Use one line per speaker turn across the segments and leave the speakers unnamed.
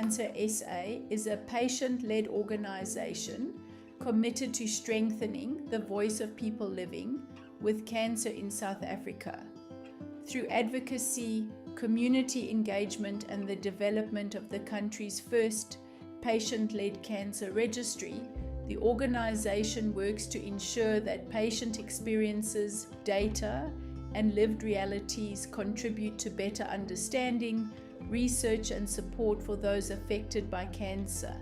Cancer SA is a patient-led organization committed to strengthening the voice of people living with cancer in South Africa. Through advocacy, community engagement, and the development of the country's first patient-led cancer registry, the organization works to ensure that patient experiences, data, and lived realities contribute to better understanding, research, and support for those affected by cancer.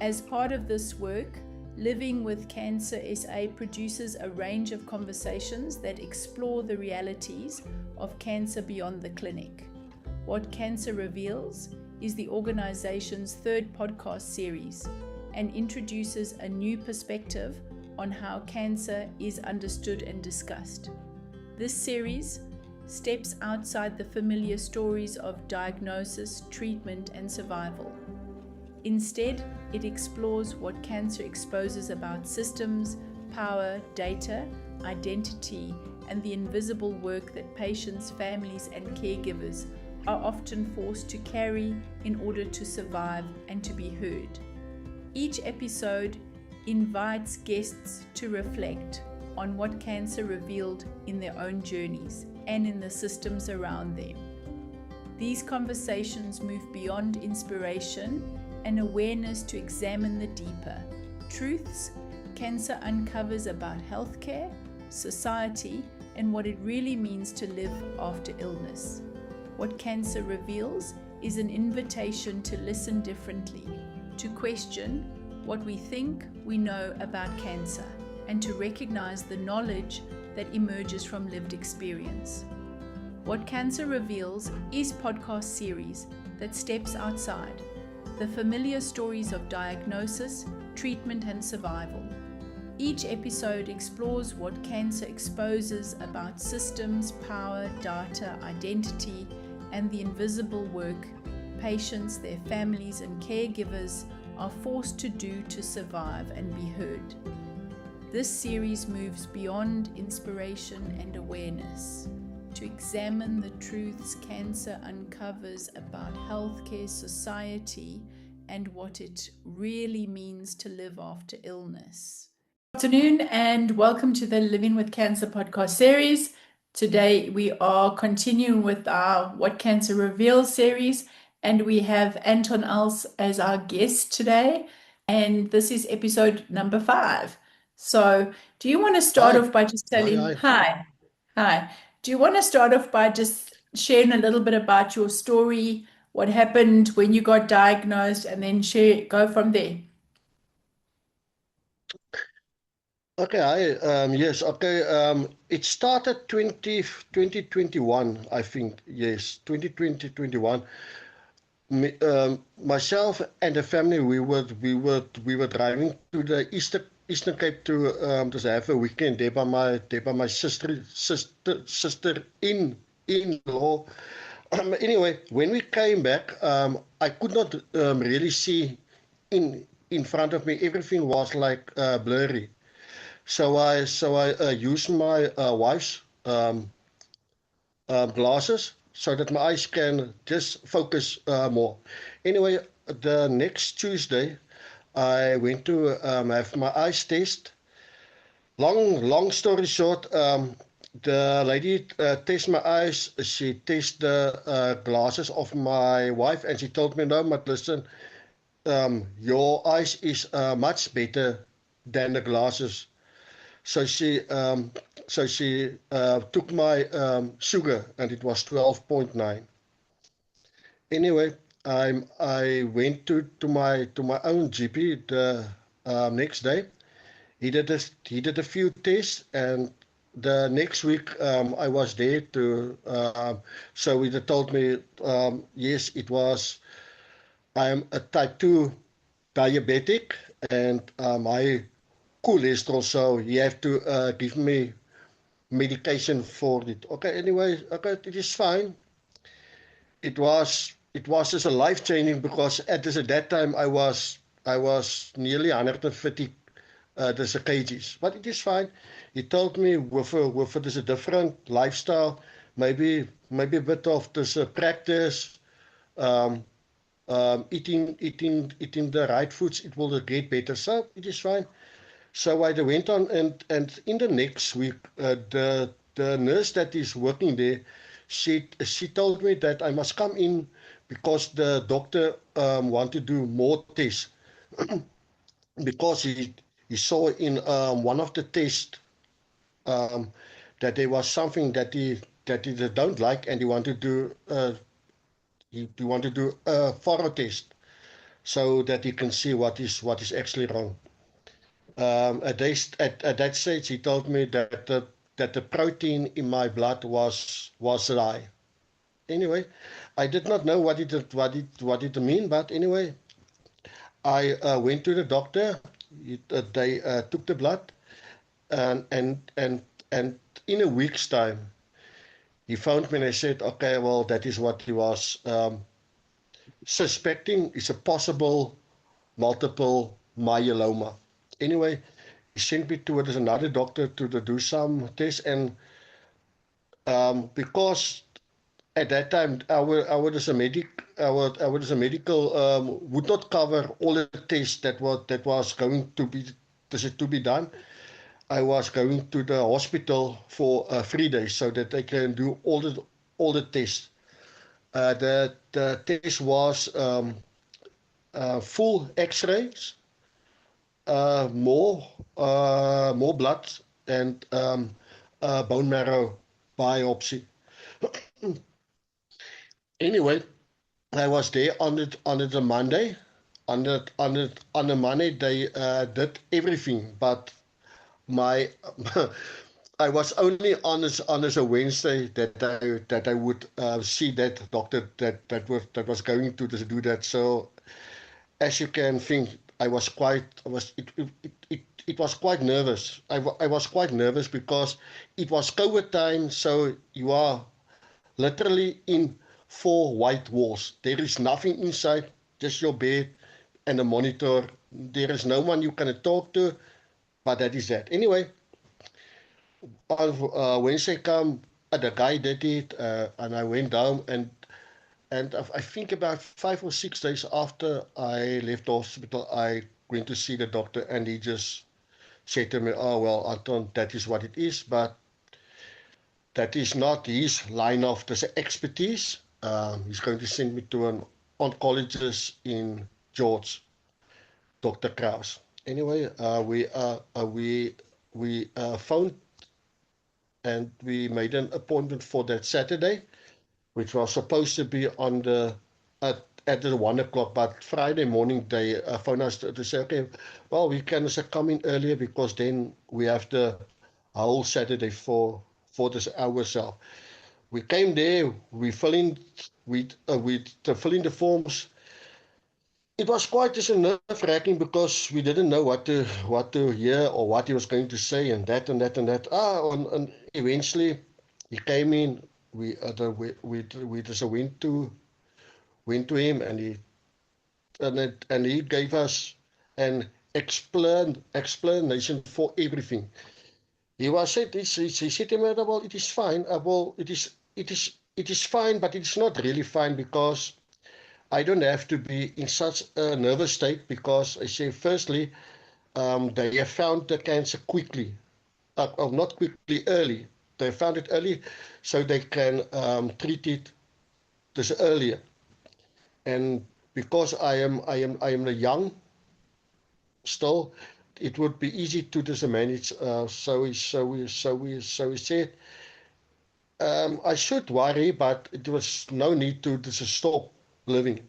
As part of this work, Living with Cancer SA produces a range of conversations that explore the realities of cancer beyond the clinic. What Cancer Reveals is the organization's third podcast series and introduces a new perspective on how cancer is understood and discussed. This series steps outside the familiar stories of diagnosis, treatment, and survival. Instead, it explores what cancer exposes about systems, power, data, identity, and the invisible work that patients, families, and caregivers are often forced to carry in order to survive and to be heard. Each episode invites guests to reflect on what cancer revealed in their own journeys and in the systems around them. These conversations move beyond inspiration and awareness to examine the deeper truths cancer uncovers about healthcare, society, and what it really means to live after illness. What Cancer Reveals is an invitation to listen differently, to question what we think we know about cancer, and to recognize the knowledge that emerges from lived experience. What Cancer Reveals is a podcast series that steps outside the familiar stories of diagnosis, treatment, and survival. Each episode explores what cancer exposes about systems, power, data, identity, and the invisible work patients, their families, and caregivers are forced to do to survive and be heard. This series moves beyond inspiration and awareness to examine the truths cancer uncovers about healthcare, society, and what it really means to live after illness. Good afternoon and welcome to the Living with Cancer podcast series. Today we are continuing with our What Cancer Reveals series, and we have Anton Els as our guest today, and this is episode number 5. So do you want to start off by just telling hi. Do you want to start off by just sharing a little bit about your story, what happened when you got diagnosed, and then go from there?
Okay, yes, okay. It started 2021, I think, yes, 2021. Myself and the family, we were driving to the Eastern Cape to have a weekend there by my sister-in-law. Anyway, when we came back, I could not really see in front of me. Everything was like blurry. So I used my wife's glasses so that my eyes can just focus more. Anyway, the next Tuesday, I went to have my eyes test. Long story short, the lady tested my eyes. She tested the glasses of my wife, and she told me, "No, but listen, your eyes is much better than the glasses." So she took my sugar, and it was 12.9. Anyway, I went to my own GP the next day. He did a few tests, and the next week I was there to. So he told me, yes, it was. I'm a type 2 diabetic, and my cholesterol, so you have to give me medication for it. Okay, anyway, okay, it is fine. It was just a life changing, because at that time I was nearly 150 kgs, but it is fine. He told me with this a different lifestyle, maybe a bit of this practice, eating the right foods, it will get better. So it is fine. So I went on, and in the next week, the nurse that is working there, she told me that I must come in because the doctor want to do more tests because he saw in one of the tests um, that there was something that he don't like, and he want to do he want to do a thorough test so that he can see what is actually wrong. At that stage, he told me that the protein in my blood was high. Anyway, I did not know what it mean, but anyway, I went to the doctor. They took the blood, and and in a week's time, he phoned me and they said, okay, well, that is what he was suspecting. It's a possible multiple myeloma. Anyway, he sent me to another doctor to do some tests, and because at that time our as a medical would not cover all the tests that was going to be done. I was going to the hospital for 3 days so that they can do all the tests. The test was full X-rays, more blood, and bone marrow biopsy. Anyway, I was there on the Monday. On the Monday, they did everything, but my I was only on a Wednesday that I would see that doctor that was going to do that. So as you can think, it was quite nervous. I was quite nervous because it was COVID time, so you are literally in four white walls. There is nothing inside, just your bed and a monitor. There is no one you can talk to, but that is that. Anyway, on Wednesday come, the guy did it, and I went down, and I think about 5 or 6 days after I left the hospital, I went to see the doctor, and he just said to me, "Oh well, Anton, that is what it is, but that is not his line of expertise. He's going to send me to an oncologist in George, Dr. Kraus." Anyway, we phoned and we made an appointment for that Saturday, which was supposed to be at the 1 o'clock. But Friday morning they phoned us to say, okay, well, we can come in earlier because then we have the whole Saturday for this ourselves. We came there, we fill in the forms. It was quite just nerve-wracking because we didn't know what to hear or what he was going to say, and that and that and that. And eventually he came in. We just went to him, and he gave us an explanation for everything. He said to me, well, it is fine. Well, it is fine, but it's not really fine because I don't have to be in such a nervous state because I say, firstly, they have found the cancer quickly, or not quickly, early. They found it early, so they can treat it this earlier. And because I am young still, it would be easy to just manage. So we said I should worry, but it was no need to just stop living.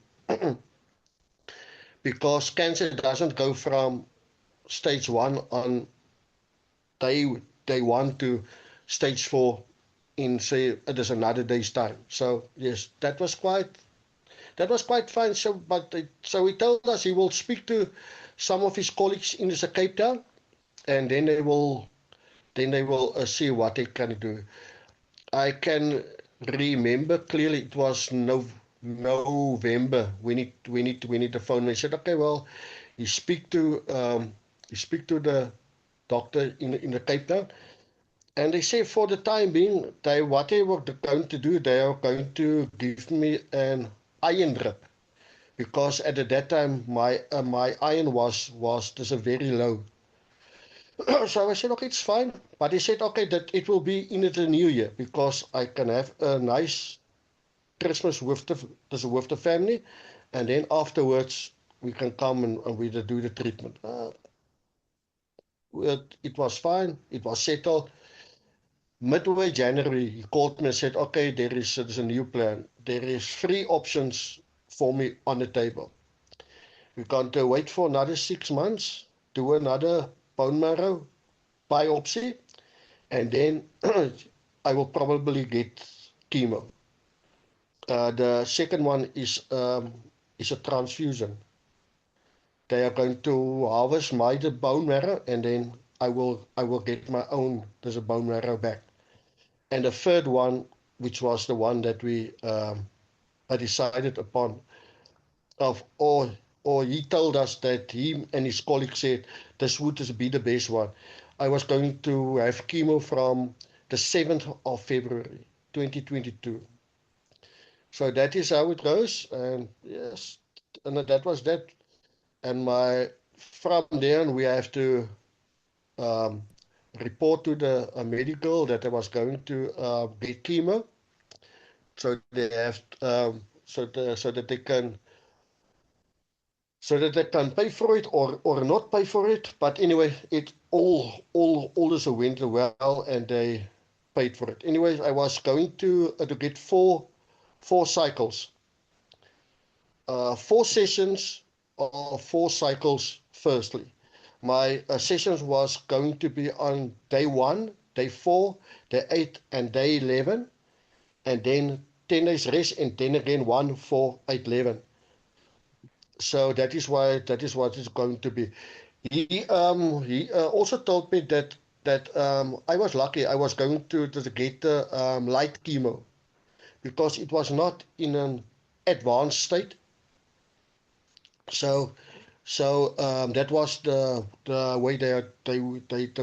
Because cancer doesn't go from stage 1 on day 1 to stage 4 in, say, there's another day's time. So yes, that was quite fine. So he told us he will speak to some of his colleagues in the Cape Town, and then they will see what they can do. I can remember clearly it was November when the phone. I said, okay, well, you speak to the doctor in the Cape Town, and they say for the time being, what they were going to do, they are going to give me an iron drip, because at that time my iron was just a very low. So I said, okay, it's fine. But he said, okay, that it will be in the new year because I can have a nice Christmas with the family, and then afterwards we can come and we do the treatment. It was fine. It was settled. Midway January, he called me and said, okay, there's a new plan. There is three options for me on the table. We're going to wait for another 6 months, do another bone marrow biopsy, and then I will probably get chemo. The second one is a transfusion. They are going to harvest my the bone marrow, and then I will get my own there's a bone marrow back. And the third one, which was the one that we I decided upon, of or he told us that he and his colleague said this would be the best one. I was going to have chemo from the 7th of February 2022. So that is how it goes, and yes, and that was that. And my from there we have to um, report to the medical that I was going to get chemo, so they have so that they can pay for it or not pay for it. But anyway, it all this went well, and they paid for it. Anyways, I was going to get four cycles, 4 sessions or 4 cycles. Firstly, my sessions was going to be on day 1, day 4, day 8, and day 11, and then 10 days rest, and then again 1, 4, 8, 11. So that is what it's going to be. He also told me that I was lucky. I was going to get the light chemo because it was not in an advanced state. So that was the way they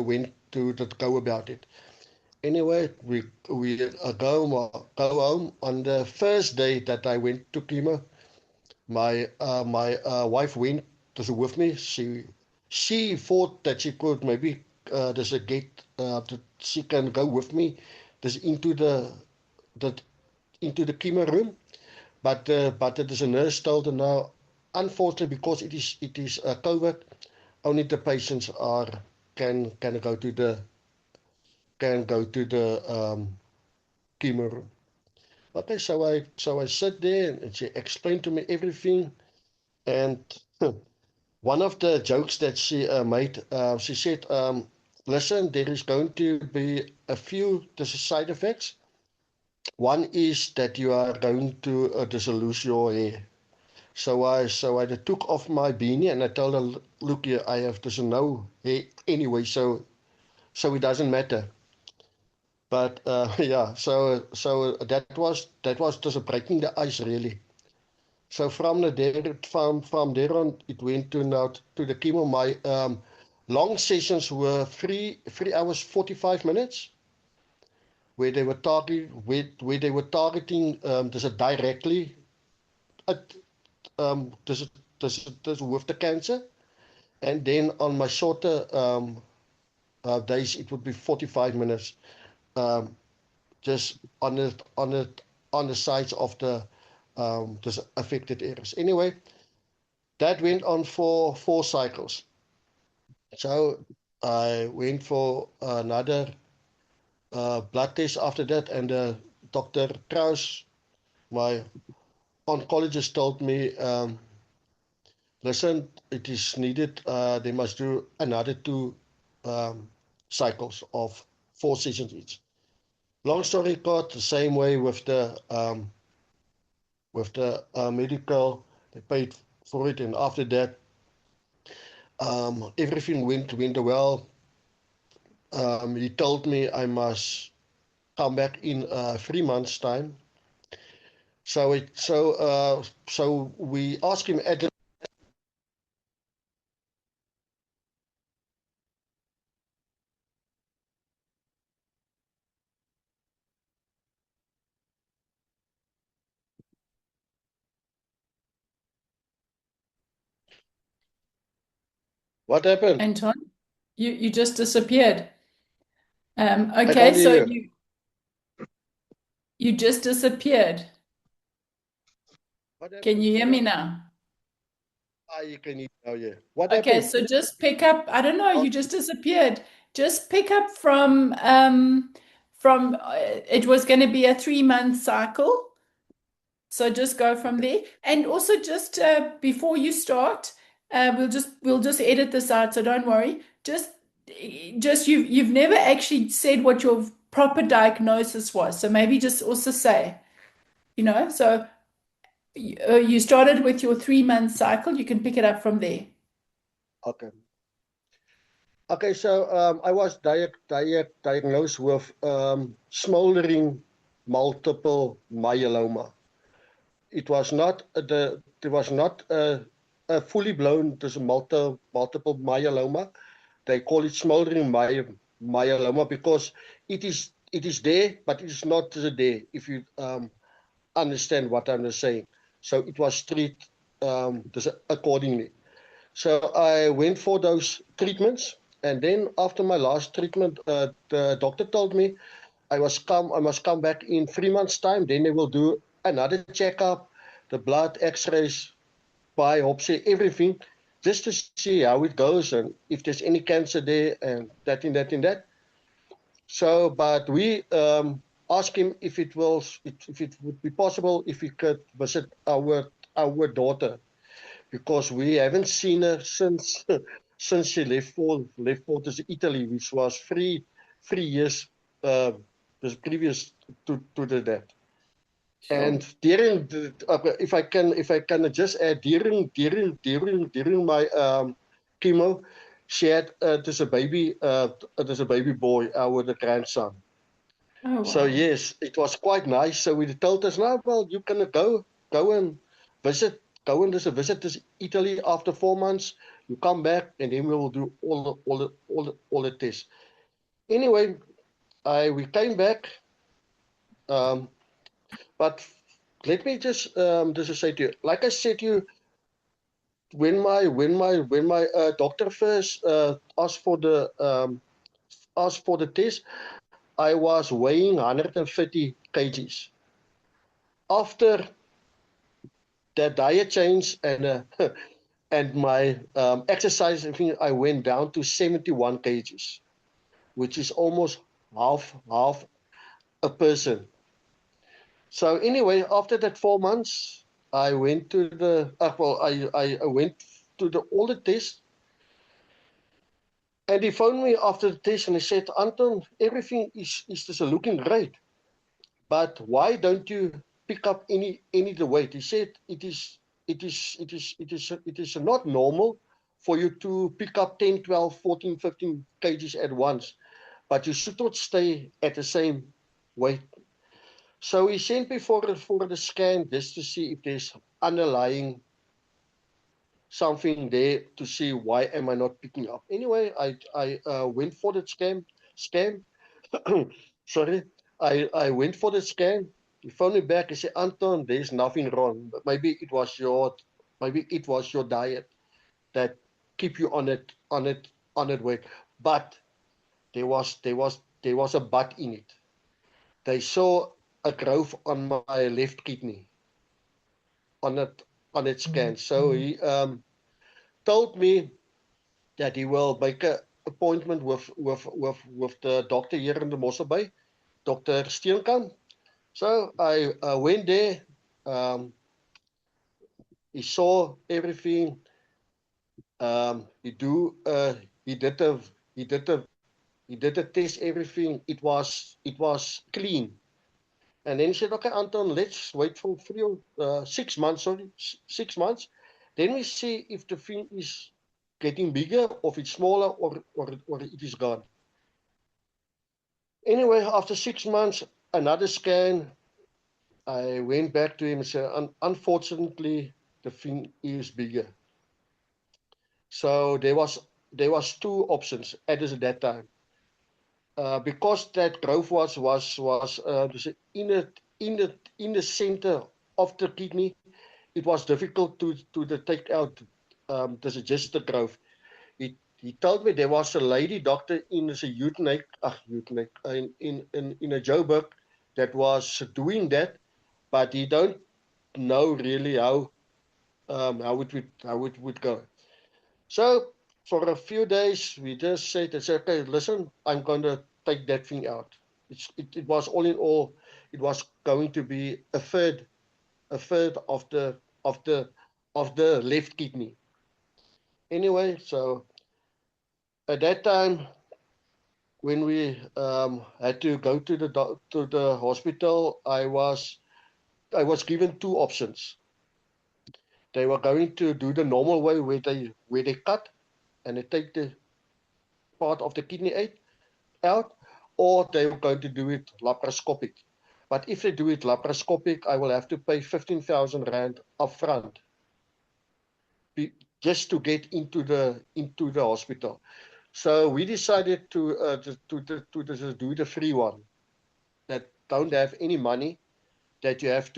went to go about it. Anyway, we go home on the first day that I went to chemo. My wife went with me. She thought that she could maybe there's a gate that she can go with me. There's the into the chemo room, but there's a nurse told her now. Unfortunately, because it is COVID, only the patients are can go to the chemo room. Okay, so I sat there and she explained to me everything. And one of the jokes that she made, she said, listen, there is going to be a few side effects. One is that you are going to lose your hair. So I took off my beanie and I told her, look here, I have this no hair anyway, so it doesn't matter. But yeah, so that was just breaking the ice really. So from there on, it went to now to the chemo. My long sessions were 3 hours 45 minutes, where they were targeting this directly at this with the cancer, and then on my shorter days it would be 45 minutes, um, just on the sides of the this affected areas. Anyway, that went on for 4 cycles. So I went for another blood test after that, and Dr. Kraus, my oncologist, told me, listen, it is needed. They must do another 2 cycles of 4 sessions each. Long story short, the same way with the medical, they paid for it, and after that, everything went well. He told me I must come back in 3 months' time. So we asked him at the What happened?
Anton, you just disappeared.
I
Okay,
can't
so
hear you.
you just disappeared.
What
Can
happened?
you hear me
Sorry.
now?
You can hear now, yeah. What
Okay,
happened?
so just pick up. I don't know,
Oh,
you just disappeared. Just pick up from it was going to be a 3-month cycle. So just go from
okay.
there. And also just before you start, we'll just edit this out, so don't worry. Just you've never actually said what your proper diagnosis was. So maybe just also say, so you started with your 3-month cycle, you can pick it up from there.
Okay. Okay, so I was diagnosed with smoldering multiple myeloma. It was not there was not a fully blown multiple myeloma. They call it smoldering myeloma because it is there, but it is not there. If you understand what I'm saying, so it was treated accordingly. So I went for those treatments, and then after my last treatment, the doctor told me I must come back in 3 months' time. Then they will do another checkup, the blood, X-rays, biopsy, everything, just to see how it goes and if there's any cancer there and that and that and that. So, but we asked him if it would be possible if we could visit our daughter because we haven't seen her since since she left for to Italy, which was three years uh, this previous to the death.
Sure.
And during if I can just add during my chemo, she had there's a baby boy, our the grandson.
Oh,
So
wow.
yes, it was quite nice. So we told us now, well, you can go and visit, go and just visit this Italy after 4 months. You come back, and then we will do all the tests. Anyway, I we came back, um, but let me just say to you, like I said to you, when my doctor first asked for the test, I was weighing 130 kgs. After that diet change and my exercise, I think I went down to 71 kgs, which is almost half a person. So anyway, after that 4 months, I went to the I went to all the tests, and he phoned me after the test and he said, Anton, everything is just looking great, but why don't you pick up any the weight? He said it is not normal for you to pick up 10, 12, 14, 15 kgs at once, but you should not stay at the same weight. So he sent me for the scan just to see if there's underlying something there to see why am I not picking up. Anyway, I went for the scan. Sorry, I went for the scan. He phoned me back. He said, Anton, there's nothing wrong. But maybe it was your diet that keep you on it weight. But there was a but in it. They saw a growth on my left kidney on it on its scan. So he told me that he will make an appointment with the doctor here in the Mossel Bay, Dr. Steenkamp. So I went there. Um, he saw everything. He do. He did a. He did a. He did a test. Everything. It was clean. And then he said, "Okay, Anton, let's wait for 6 months. Sorry, 6 months. Then we see if the thing is getting bigger, or if it's smaller, or it is gone." Anyway, after 6 months, another scan. I went back to him and said, unfortunately, the thing is bigger. So there was two options at that time. Because that growth was in the center of the kidney, it was difficult to take out just the growth. he told me there was a lady doctor in a in a Joburg that was doing that, but he don't know really how it would go. So for a few days, we just said, okay, listen, I'm going to take that thing out. It was all in all, it was going to be a third of the of the left kidney. Anyway, so at that time, when we had to go to the hospital, I was given two options. They were going to do the normal way where they cut and they take the part of the kidney out, or they were going to do it laparoscopic. But if they do it laparoscopic, I will have to pay 15,000 rand upfront just to get into the hospital. So we decided to do the free one that don't have any money that I have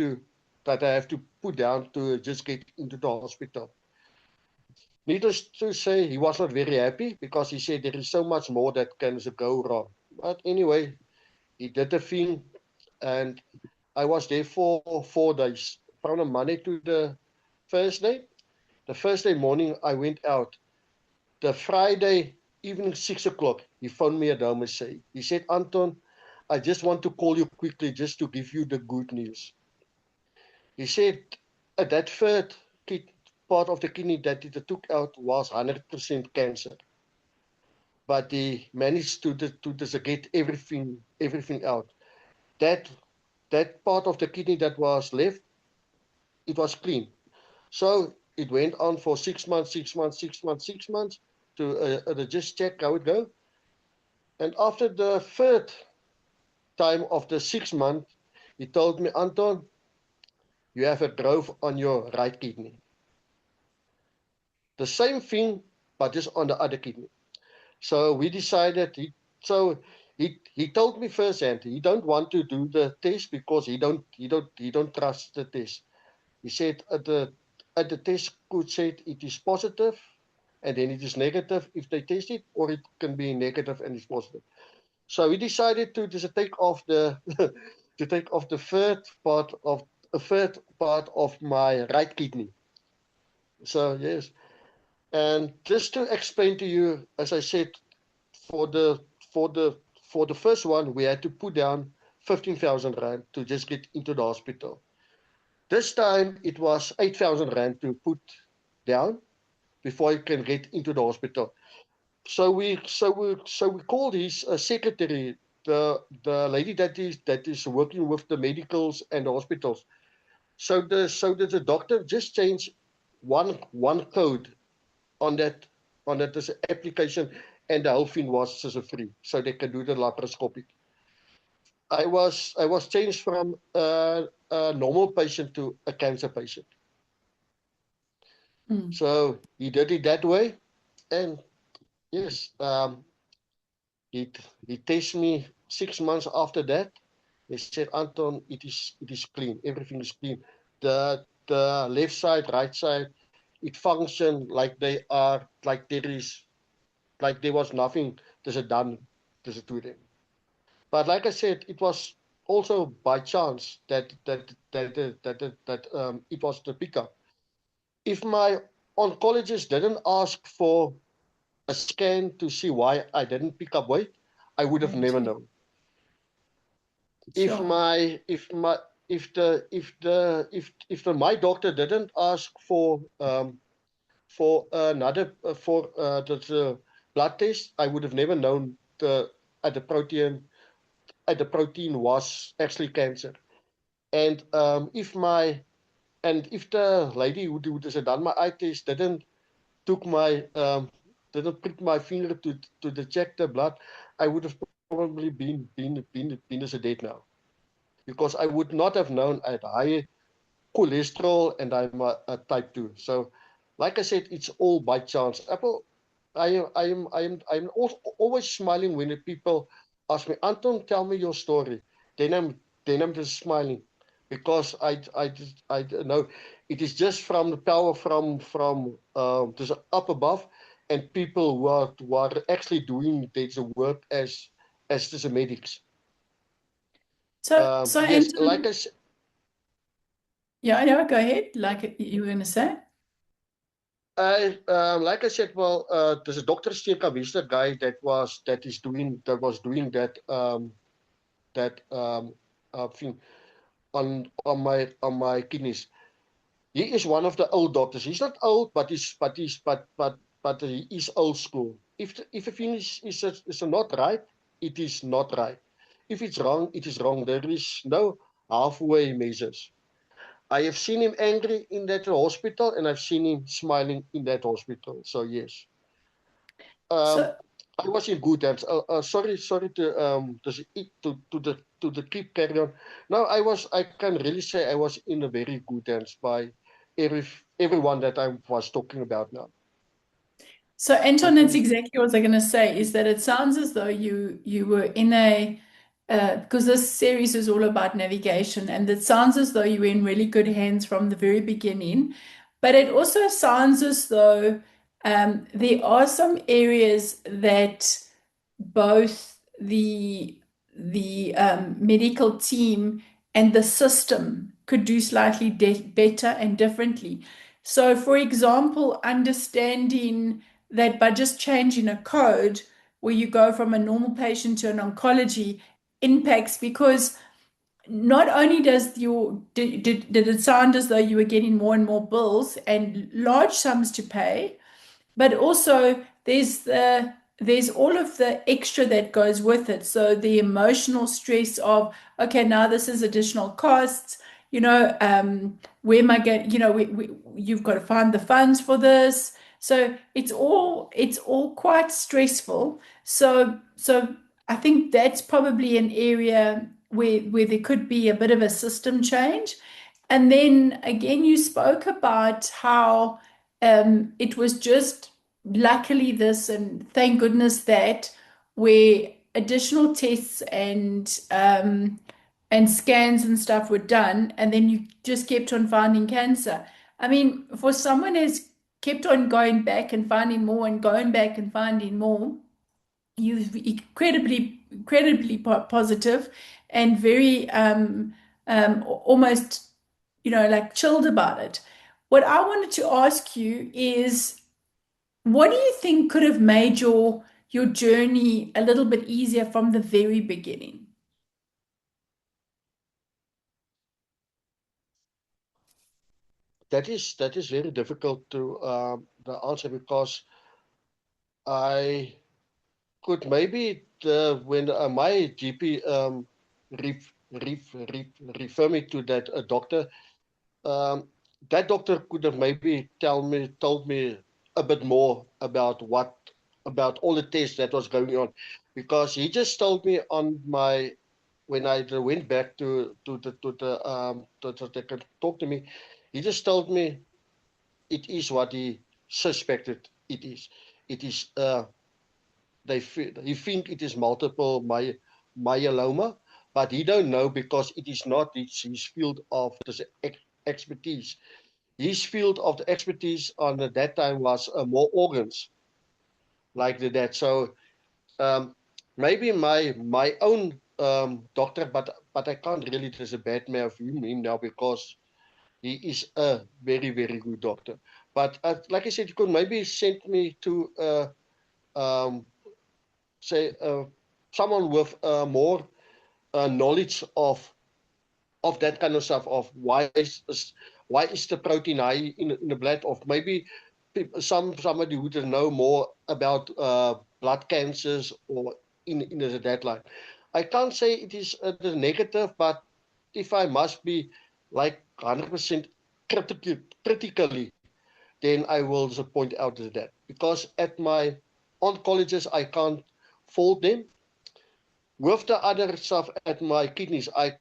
to put down to just get into the hospital. Needless to say, he was not very happy because he said there is so much more that can go wrong. But anyway, he did the thing, and I was there for 4 days, from the Monday to the Thursday. The Thursday morning, I went out. The Friday evening, 6 o'clock, he phoned me at home and he said, Anton, I just want to call you quickly just to give you the good news. He said that third part of the kidney that he took out was 100% cancer. But he managed to get everything out. That part of the kidney that was left, it was clean. So it went on for 6 months, 6 months, 6 months, 6 months to just check how it go. And after the third time of the 6 month, he told me, Anton, you have a growth on your right kidney. The same thing, but just on the other kidney. So we decided. He told me firsthand he don't want to do the test because he don't trust the test. He said at the test could say it is positive, and then it is negative if they test it, or it can be negative and it's positive. So we decided to just take off the to take off the third part of my right kidney. So yes, and just to explain to you, as I said, for the for the for the first one, we had to put down 15,000 rand to just get into the hospital. This time it was 8,000 rand to put down before you can get into the hospital. So we called his secretary, the lady that is working with the medicals and the hospitals. So the doctor just changed one code on that application, and the whole thing was free, so they can do the laparoscopic. I was changed from a normal patient to a cancer patient. So he did it that way, and yes, he tested me 6 months after that. They said, Anton, it is clean. Everything is clean. The left side, right side, it functioned like they are like there was nothing done to them. But like I said, it was also by chance that it was the pickup. If my oncologist didn't ask for a scan to see why I didn't pick up weight, I would have never known. If
Sure.
my doctor didn't ask for another the blood test, I would have never known the protein was actually cancer. And if the lady who has done my eye test didn't put my finger to check the blood, I would have probably been as a dead now, because I would not have known I had high cholesterol and I'm a type 2. So, like I said, it's all by chance. I'm always smiling when the people ask me, Anton, tell me your story. Then I'm just smiling, because I know it is just from the power from just up above, and people who are actually doing the work as the medics.
So
Yes,
Anton, yeah, go ahead. Like you were going to say.
Like I said, well, there's a Dr. Steka, he's the guy that was doing that thing on my kidneys. He is one of the old doctors. He's not old, but he is old school. If a thing is not right, it is not right. If it's wrong, it is wrong. There is no halfway measures. I have seen him angry in that hospital, and I've seen him smiling in that hospital. So yes, um,
So
I was in good hands. Sorry to the keep carry on. No, I can really say I was in a very good hands by every everyone that I was talking about now.
So
I'm
Anton, that's
finished.
exactly what I was going to say, is that it sounds as though you were in a because this series is all about navigation, and it sounds as though you were in really good hands from the very beginning. But it also sounds as though there are some areas that both the medical team and the system could do slightly better and differently. So, for example, understanding that by just changing a code where you go from a normal patient to an oncology impacts, because not only did it sound as though you were getting more and more bills and large sums to pay, but also there's all of the extra that goes with it. So the emotional stress of, okay, now this is additional costs, where am I going, you've got to find the funds for this. So it's all quite stressful. So I think that's probably an area where there could be a bit of a system change. And then again, you spoke about how it was just luckily this, and thank goodness that, where additional tests and scans and stuff were done, and then you just kept on finding cancer. I mean, for someone who's kept on going back and finding more and going back and finding more, you've incredibly positive and very almost like chilled about it. What I wanted to ask you is, what do you think could have made your journey a little bit easier from the very beginning?
That is very difficult to the answer because I could maybe when my GP refer me to that doctor. Um, that doctor could have maybe told me a bit more about all the tests that was going on, because he just told me on my when I went back to they could talk to me, he just told me it is what he suspected it is. It is he think it is multiple myeloma, but he don't know because it is not his field of expertise. His field of the expertise on that time was more organs like that. So um, maybe my own doctor, but I can't really. There's a bad man of him now because he is a very good doctor. But like I said, you could maybe send me to um, say someone with more knowledge of that kind of stuff, of why is the protein high in the blood, of maybe somebody who doesn't know more about blood cancers or in the deadline. I can't say it is the negative, but if I must be like 100% critically, then I will just point out that, because at my oncologists I can't fault them. With the other stuff at my kidneys, I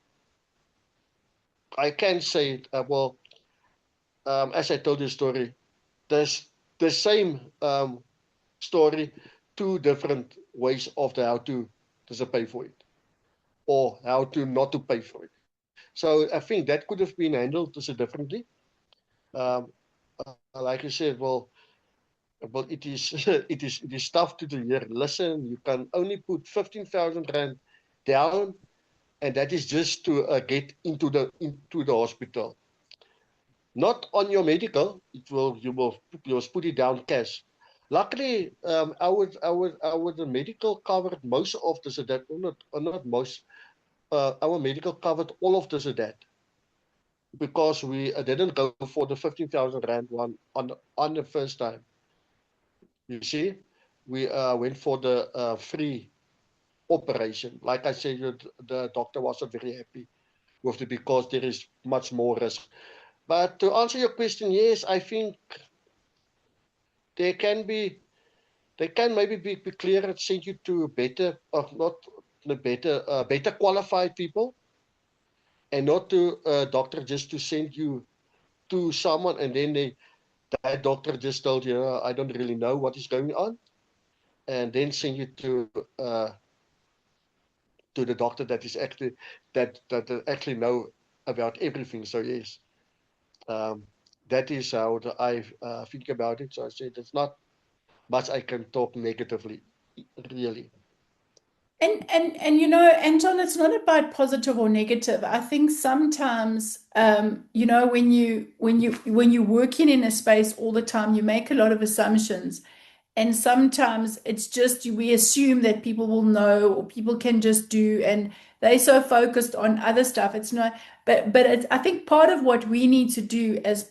can say well, as I told the story, there's the same story, two different ways of how to pay for it, or how to not to pay for it. So I think that could have been handled differently. Um, like I said, well, Well, it is it is tough to hear. Listen, you can only put 15,000 rand down, and that is just to get into the hospital. Not on your medical. It will you will put it down cash. Luckily, our medical covered most of the Sedat, not most. Our medical covered all of the Sedat because we didn't go for the 15,000 rand one on the first time. You see, we went for the free operation. Like I said, the doctor wasn't very happy with it because there is much more risk. But to answer your question, yes, I think there can be, they can maybe be clearer and send you to better, or not the better, better qualified people, and not to a doctor just to send you to someone and then that doctor just told you, I don't really know what is going on, and then send you to the doctor that is actually that actually know about everything. So yes, um, that is how I think about it. So I said it's not much I can talk negatively, really.
And you know, Anton, it's not about positive or negative. I think sometimes, you know, when you're working in a space all the time, you make a lot of assumptions, and sometimes it's just we assume that people will know or people can just do, and they're so focused on other stuff. It's not, but I think part of what we need to do as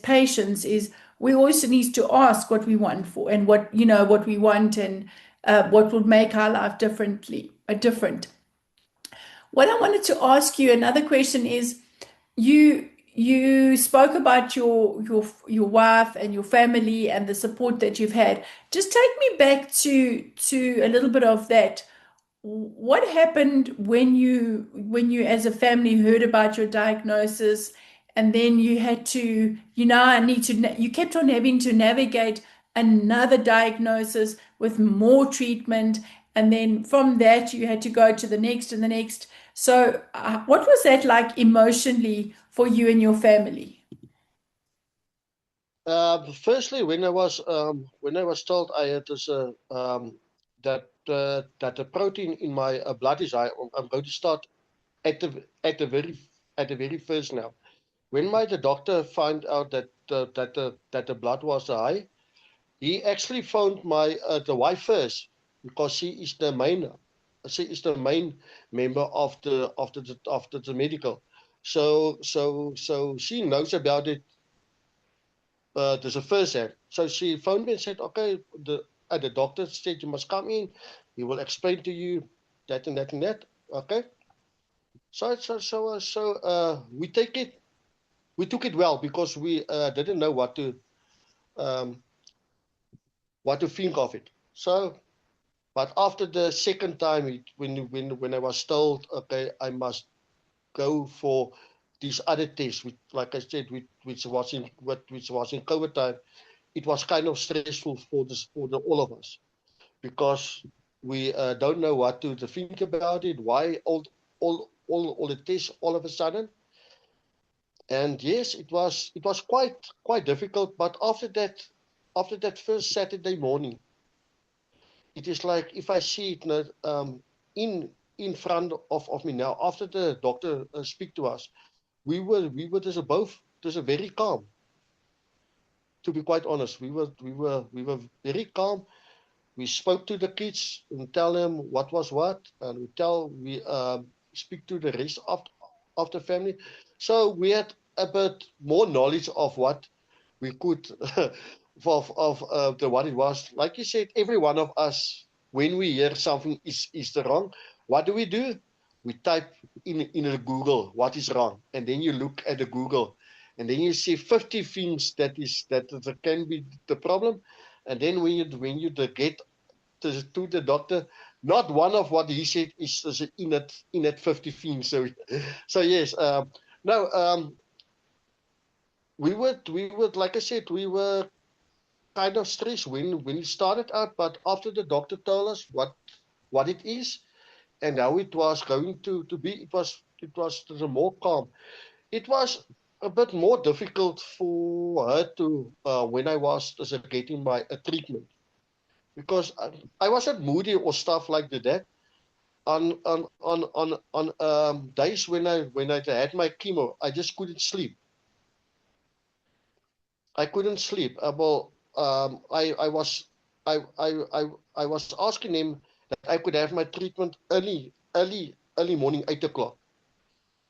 patients is we also need to ask what we want for and what you know what we want and what would make our life different. What I wanted to ask you, another question is, you spoke about your wife and your family and the support that you've had. Just take me back to a little bit of that. What happened when you as a family heard about your diagnosis, and then you had to, you know, I need to, you kept on having to navigate another diagnosis with more treatment, and then from that you had to go to the next and the next. So, what was that like emotionally for you and your family?
Firstly, when I was told I had this that the protein in my blood is high, I'm going to start at the very first now. When the doctor found out that the blood was high, he actually phoned my the wife first because she is the main member of the medical. So she knows about it. There's a first hand. So she phoned me and said, "Okay, the doctor said you must come in. He will explain to you that and that and that." Okay. So we take it. We took it well because we didn't know um, what to think of it. So, but after the second time, when I was told, okay, I must go for these other tests, like I said, which was in COVID time, it was kind of stressful for all of us because we don't know what to think about it. Why all the tests all of a sudden? And yes, it was quite difficult. But after that first Saturday morning, it is like if I see it in in front of me now. After the doctor speak to us, we were just both just very calm. To be quite honest, we were very calm. We spoke to the kids and tell them what was what, and we speak to the rest of the family. So we had a bit more knowledge of what we could of the what it was. Like you said, every one of us, when we hear something is the wrong, what do? We type in a Google what is wrong, and then you look at the Google, and then you see 50 things that can be the problem, and then when you get to the doctor, not one of what he said is in that 50 things. So yes, no, we would like I said, we were kind of stressed when it started out, but after the doctor told us what it is and how it was going to be, it was more calm. It was. a bit more difficult for her to when I was getting my treatment, because I wasn't moody or stuff like that. On days when I had my chemo, I just couldn't sleep. I couldn't sleep. Well, I was I was asking him that I could have my treatment early morning 8 o'clock.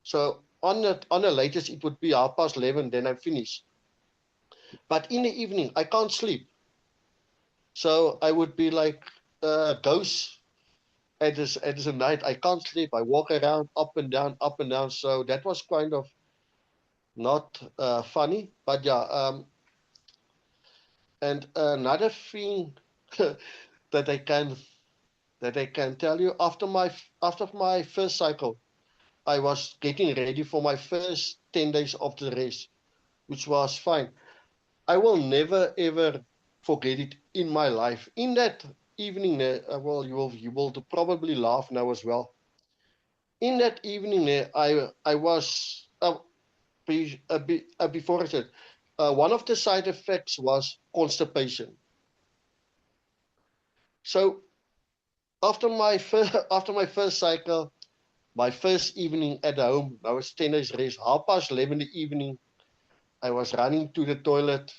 So on the latest it would be 11:30. Then I'm finished. But in the evening I can't sleep. So I would be like a ghost at this night. I can't sleep. I walk around up and down, up and down. So that was kind of not funny. But yeah. And another thing that I can tell you, after my first cycle, I was getting ready for my first 10 days of the race, which was fine. I will never ever forget it in my life. In that evening, well, you will probably laugh now as well. In that evening, I was before I said one of the side effects was constipation. So after my first cycle, my first evening at home, I was 10 days race, 11:30 in the evening. I was running to the toilet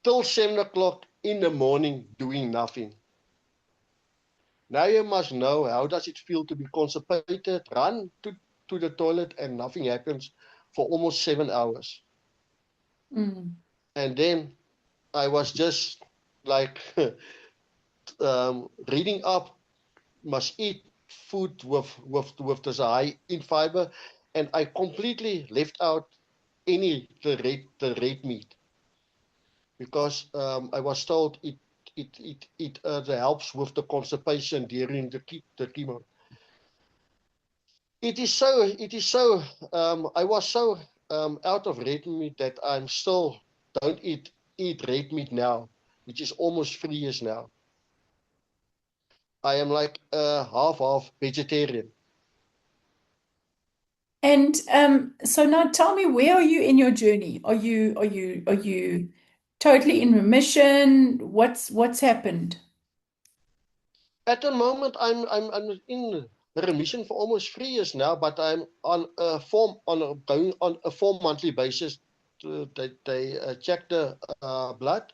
till 7 o'clock in the morning doing nothing. Now you must know, how does it feel to be constipated, run to the toilet and nothing happens for almost 7 hours. And then I was just like reading up, must eat food with this high in fiber, and I completely left out any the red meat, because I was told it helps with the constipation during the chemo. It is so I was so out of red meat that I'm still don't eat red meat now, which is almost 3 years now. I am like a half vegetarian.
And so now tell me, where are you in your journey? Are you totally in remission? What's happened?
At the moment, I'm in remission for almost 3 years now, but I'm going on a 4 monthly basis. They check the blood,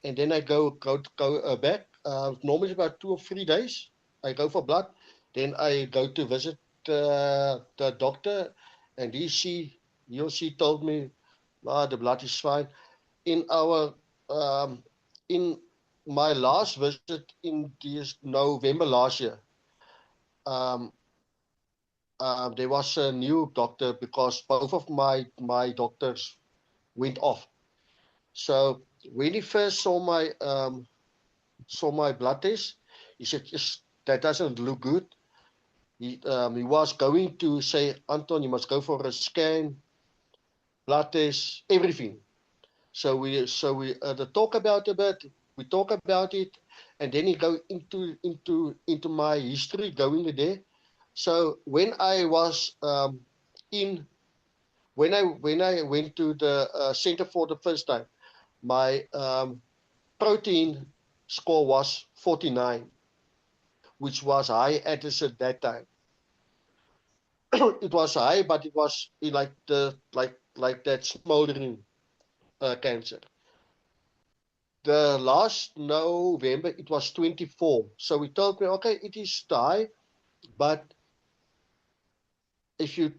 and then I go back. Normally about 2 or 3 days. I go for blood, then I go to visit the doctor, and he told me, the blood is fine. In our um, in my last visit in this November last year, um, there was a new doctor because both of my doctors went off. So when he first saw my blood test, he said, "Yes, that doesn't look good." He was going to say, "Anton, you must go for a scan, blood test, everything." So we talk about a bit. We talk about it, and then he go into my history going there. So when I was in when I went to the center for the first time, my protein score was 49, which was high at that time. It was high, but it was like that smoldering cancer. The last November it was 24. So he told me, okay, it is high, but if you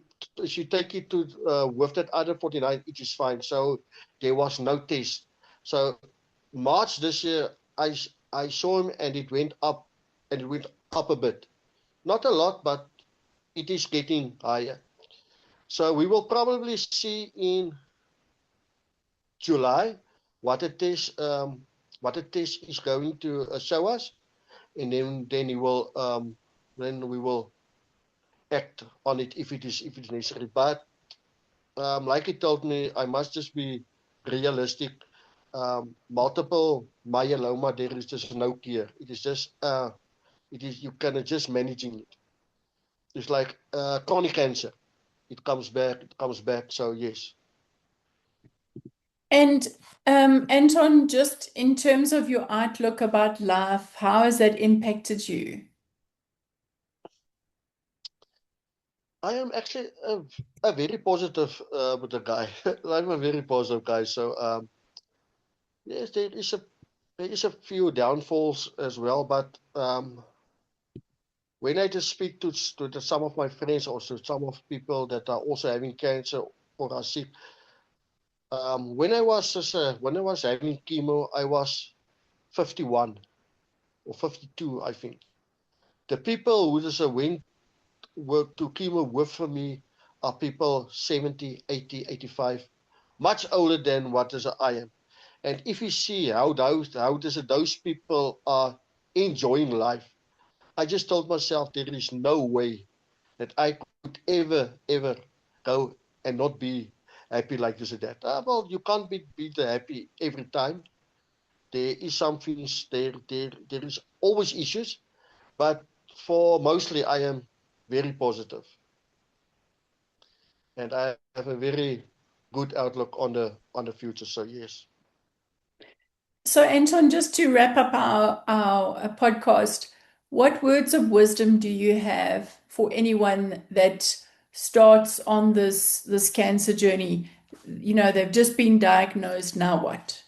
take it to with that other 49, it is fine. So there was no test. So March this year, I saw him, and it went up, a bit, not a lot, but it is getting higher. So we will probably see in July what a test is going to show us, and then we will act on it if it is necessary. But like he told me, I must just be realistic. Multiple myeloma, there is just no cure. It is just you can just managing it. It's like chronic cancer. it comes back. So yes.
And Anton, just in terms of your outlook about life, how has that impacted you?
I am actually a very positive guy. I'm a very positive guy. So yes, there is a few downfalls as well, but when I just speak to some of my friends, also some of people that are also having cancer or are sick, when I was having chemo, I was 51 or 52, I think. The people who just went work to chemo with me are people 70, 80, 85, much older than what is I am. And if you see how those people are enjoying life, I just told myself there is no way that I could ever go and not be happy like this and that. Well, you can't be happy every time. There is some things there is always issues, but for mostly I am very positive, and I have a very good outlook on the future. So yes.
So, Anton, just to wrap up our podcast, what words of wisdom do you have for anyone that starts on this cancer journey? You know, they've just been diagnosed, now what?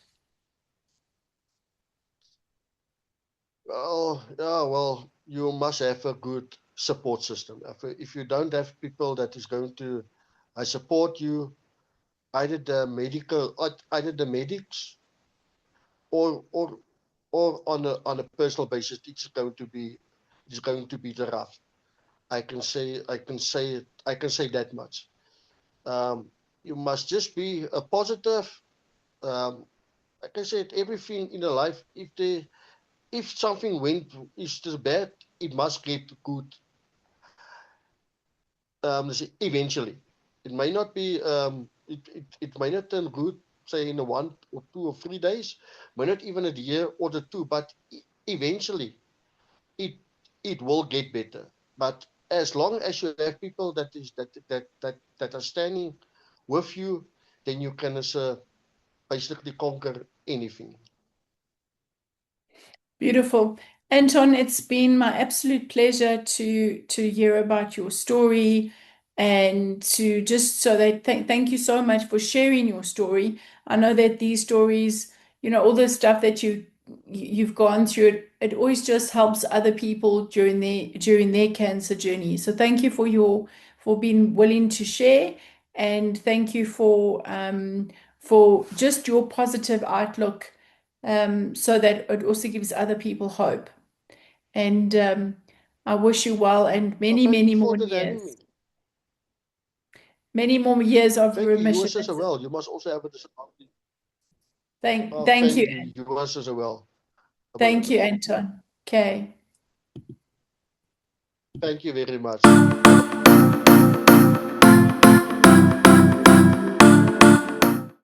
Well, yeah, well, you must have a good support system. If you don't have people that is going to support you, either the medics or or or on a personal basis, it's going to be the rough. I can say that much. You must just be a positive. Um, like I said, everything in the life, if something went is too bad, it must get good. Eventually, it may not be. It may not turn good, say in a 1 or 2 or 3 days, may not even a year or the two, but eventually, it it will get better. But as long as you have people that are standing with you, then you can basically conquer anything.
Beautiful. Anton, it's been my absolute pleasure to hear about your story and to just so that thank you so much for sharing your story. I know that these stories, you know, all the stuff that you've gone through, it always just helps other people during their cancer journey. So thank you for being willing to share, and thank you for just your positive outlook, so that it also gives other people hope. And I wish you well and
Well,
many,
thank
many
you for
more
that having me.
years, many more years of
Thank you. You
remission.
as well. You must also have a disability. Oh,
Thank
thank
you.
you. You as well.
Thank you, Anton. Okay.
Thank you very much.